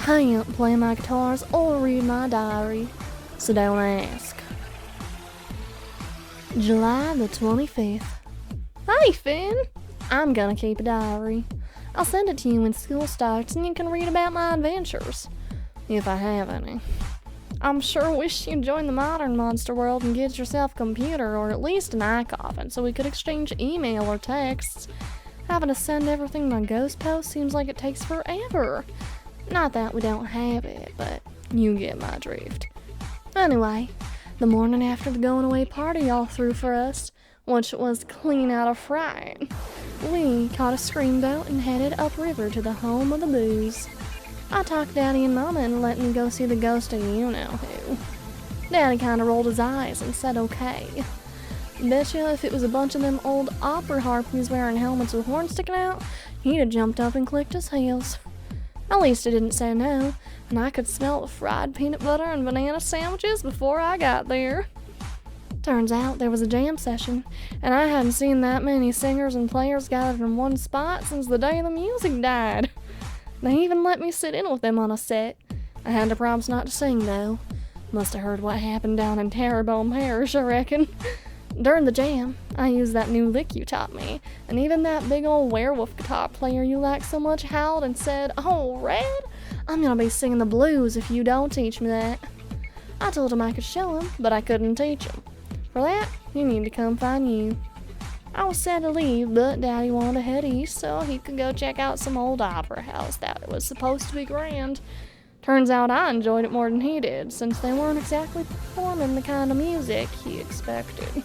can't play my guitars or read my diary, so don't ask. July the 25th. Hey, Finn! I'm gonna keep a diary. I'll send it to you when school starts and you can read about my adventures, if I have any. I'm sure wish you'd join the modern monster world and get yourself a computer or at least an iCoffin so we could exchange email or texts. Having to send everything by ghost post seems like it takes forever. Not that we don't have it, but you get my drift. Anyway, the morning after the going away party y'all threw for us, which was clean out of fright, we caught a screamboat and headed upriver to the home of the booze. I talked Daddy and Mama into letting me go see the ghost of you-know-who. Daddy kinda rolled his eyes and said okay. Betcha if it was a bunch of them old opera harpies wearing helmets with horns sticking out, he'd have jumped up and clicked his heels. At least he didn't say no, and I could smell the fried peanut butter and banana sandwiches before I got there. Turns out there was a jam session, and I hadn't seen that many singers and players gathered in one spot since the day the music died. They even let me sit in with them on a set. I had to promise not to sing, though. Must have heard what happened down in Terrebonne Parish, I reckon. During the jam, I used that new lick you taught me, and even that big old werewolf guitar player you like so much howled and said, "Oh, Red, I'm gonna be singing the blues if you don't teach me that." I told him I could show him, but I couldn't teach him. For that, you need to come find you. I was sad to leave, but Daddy wanted to head east so he could go check out some old opera house that was supposed to be grand. Turns out I enjoyed it more than he did, since they weren't exactly performing the kind of music he expected.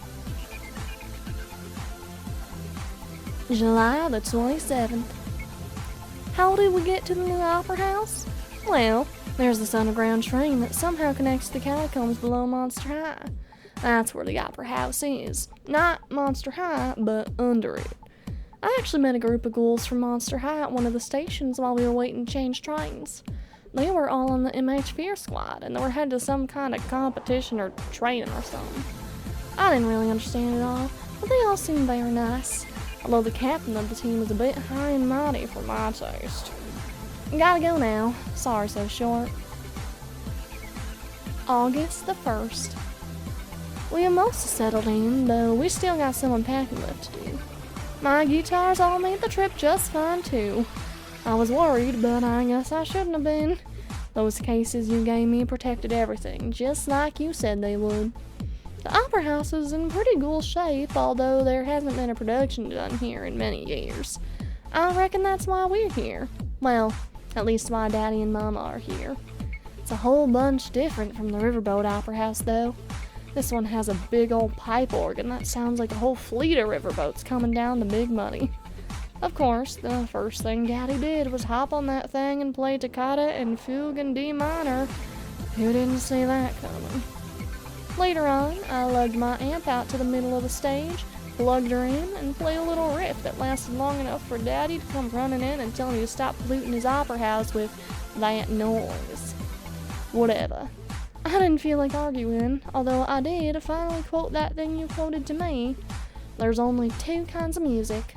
July the 27th. How did we get to the new opera house? Well, there's this underground train that somehow connects to the catacombs below Monster High. That's where the opera house is. Not Monster High, but under it. I actually met a group of ghouls from Monster High at one of the stations while we were waiting to change trains. They were all on the MH Fear Squad, and they were headed to some kind of competition or training or something. I didn't really understand it all, but they all seemed very nice, although the captain of the team was a bit high and mighty for my taste. Gotta go now. Sorry so short. August the 1st. We have mostly settled in, though we still got some unpacking left to do. My guitars all made the trip just fine, too. I was worried, but I guess I shouldn't have been. Those cases you gave me protected everything, just like you said they would. The opera house is in pretty cool shape, although there hasn't been a production done here in many years. I reckon that's why we're here. Well, at least why Daddy and Mama are here. It's a whole bunch different from the Riverboat Opera House, though. This one has a big old pipe organ that sounds like a whole fleet of riverboats coming down to big money. Of course, the first thing Daddy did was hop on that thing and play Toccata and Fugue in D minor. Who didn't see that coming? Later on, I lugged my amp out to the middle of the stage, plugged her in, and played a little riff that lasted long enough for Daddy to come running in and tell me to stop polluting his opera house with that noise. Whatever. I didn't feel like arguing, although I did finally quote that thing you quoted to me. There's only two kinds of music.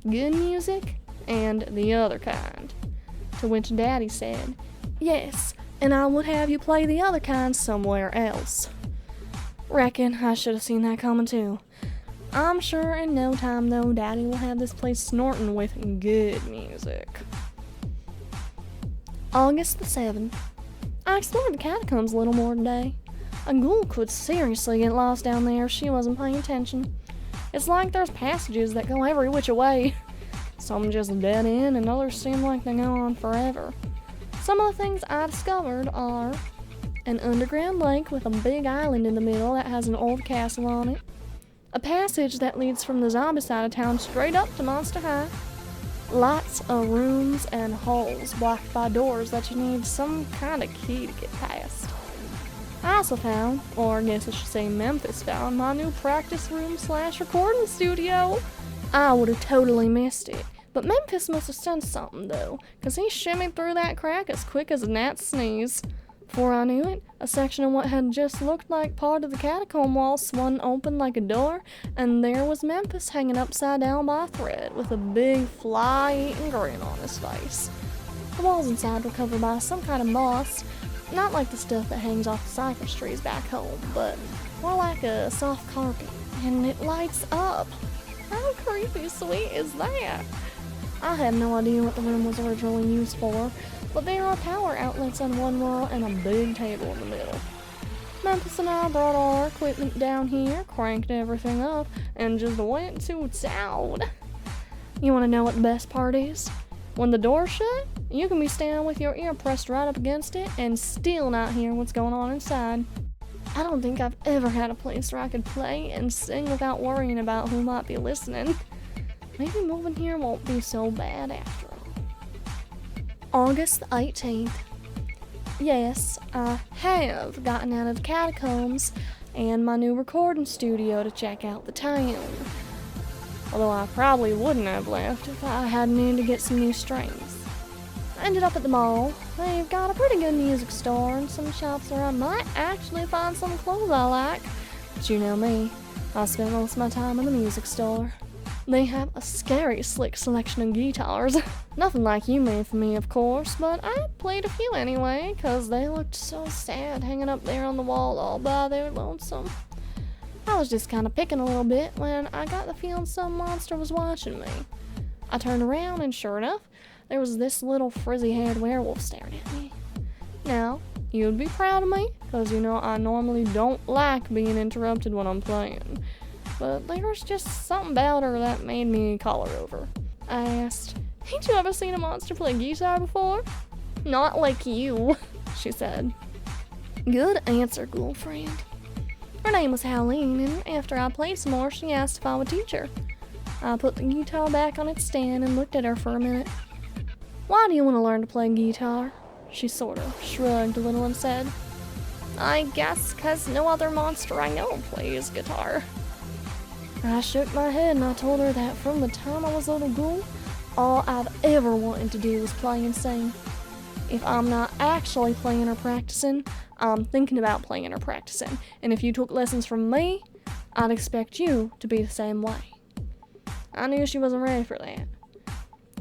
Good music and the other kind. To which Daddy said, "Yes, and I would have you play the other kind somewhere else." Reckon I should have seen that coming too. I'm sure in no time though, Daddy will have this place snorting with good music. August the 7th. I explored the catacombs a little more today. A ghoul could seriously get lost down there if she wasn't paying attention. It's like there's passages that go every which way. Some just dead end and others seem like they go on forever. Some of the things I discovered are an underground lake with a big island in the middle that has an old castle on it, a passage that leads from the zombie side of town straight up to Monster High, lots of rooms and halls blocked by doors that you need some kind of key to get past. I also found, or I guess I should say Memphis found, my new practice room / recording studio. I would have totally missed it, but Memphis must have sensed something though, cause he shimmied through that crack as quick as a gnat's sneeze. Before I knew it, a section of what had just looked like part of the catacomb wall swung open like a door, and there was Memphis hanging upside down by a thread with a big fly-eating grin on his face. The walls inside were covered by some kind of moss, not like the stuff that hangs off the cypress trees back home, but more like a soft carpet, and it lights up. How creepy sweet is that? I have no idea what the room was originally used for, but there are power outlets on one wall and a big table in the middle. Memphis and I brought all our equipment down here, cranked everything up, and just went to town. You want to know what the best part is? When the door's shut, you can be standing with your ear pressed right up against it and still not hear what's going on inside. I don't think I've ever had a place where I could play and sing without worrying about who might be listening. Maybe moving here won't be so bad after all. August the 18th. Yes, I have gotten out of the catacombs and my new recording studio to check out the town. Although I probably wouldn't have left if I hadn't needed to get some new strings. I ended up at the mall. They've got a pretty good music store and some shops where I might actually find some clothes I like. But you know me, I spend most of my time in the music store. They have a scary slick selection of guitars. Nothing like you made for me, of course, but I played a few anyway, cause they looked so sad hanging up there on the wall all by their lonesome. I was just kinda picking a little bit when I got the feeling some monster was watching me. I turned around and sure enough, there was this little frizzy-haired werewolf staring at me. Now, you'd be proud of me, cause you know I normally don't like being interrupted when I'm playing. But there was just something about her that made me call her over. I asked, "Ain't you ever seen a monster play guitar before?" "Not like you," she said. Good answer, girlfriend. Her name was Howleen, and after I played some more, she asked if I would teach her. I put the guitar back on its stand and looked at her for a minute. "Why do you want to learn to play guitar?" She sort of shrugged a little and said, "I guess 'cause no other monster I know plays guitar." I shook my head and I told her that from the time I was a little girl, all I've ever wanted to do was play and sing. If I'm not actually playing or practicing, I'm thinking about playing or practicing, and if you took lessons from me, I'd expect you to be the same way. I knew she wasn't ready for that.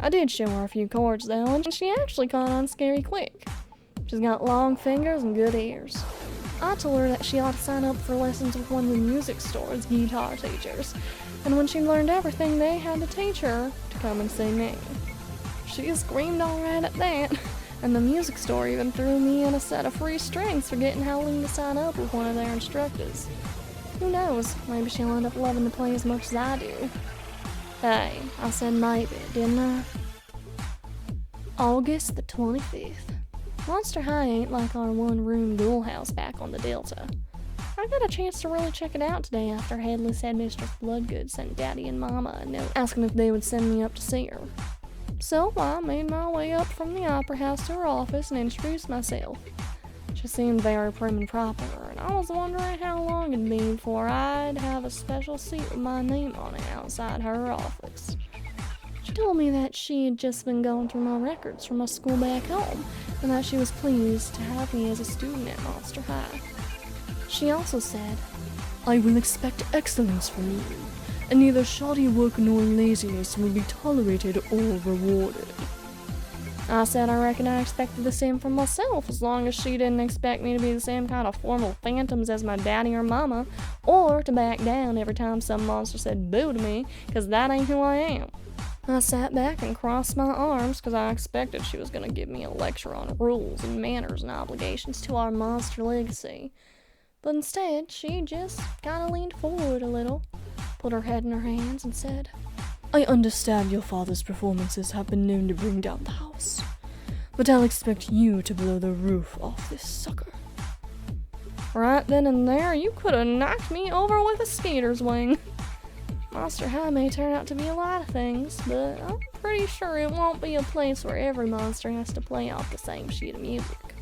I did show her a few chords though, and she actually caught on scary quick. She's got long fingers and good ears. I told her that she ought to sign up for lessons with one of the music store's guitar teachers, and when she learned everything they had to teach her, to come and see me. She screamed all right at that, and the music store even threw me in a set of free strings for getting Howleen to sign up with one of their instructors. Who knows, maybe she'll end up loving to play as much as I do. Hey, I said maybe, didn't I? August the 25th. Monster High ain't like our one-room ghoul house back on the Delta. I got a chance to really check it out today after Headless Headmistress Bloodgood sent Daddy and Mama a note asking if they would send me up to see her. So I made my way up from the opera house to her office and introduced myself. She seemed very prim and proper, and I was wondering how long it'd be before I'd have a special seat with my name on it outside her office. She told me that she had just been going through my records from my school back home, and that she was pleased to have me as a student at Monster High. She also said, "I will expect excellence from you, and neither shoddy work nor laziness will be tolerated or rewarded." I said I reckon I expected the same from myself, as long as she didn't expect me to be the same kind of formal phantoms as my daddy or mama, or to back down every time some monster said boo to me, 'cause that ain't who I am. I sat back and crossed my arms, 'cause I expected she was going to give me a lecture on rules and manners and obligations to our monster legacy. But instead, she just kind of leaned forward a little, put her head in her hands, and said, "I understand your father's performances have been known to bring down the house, but I'll expect you to blow the roof off this sucker." Right then and there, you could have knocked me over with a skater's wing. Monster High may turn out to be a lot of things, but I'm pretty sure it won't be a place where every monster has to play off the same sheet of music.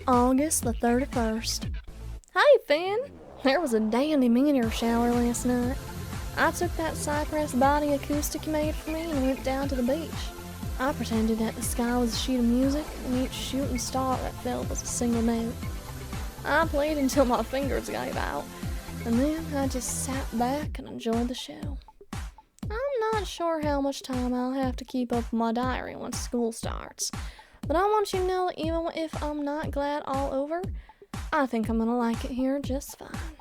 August the 31st. Hey, Finn! There was a dandy meteor shower last night. I took that cypress body acoustic you made for me and went down to the beach. I pretended that the sky was a sheet of music, and each shooting star that fell was a single note. I played until my fingers gave out, and then I just sat back and enjoyed the show. I'm not sure how much time I'll have to keep up with my diary once school starts, but I want you to know that even if I'm not glad all over, I think I'm gonna like it here just fine.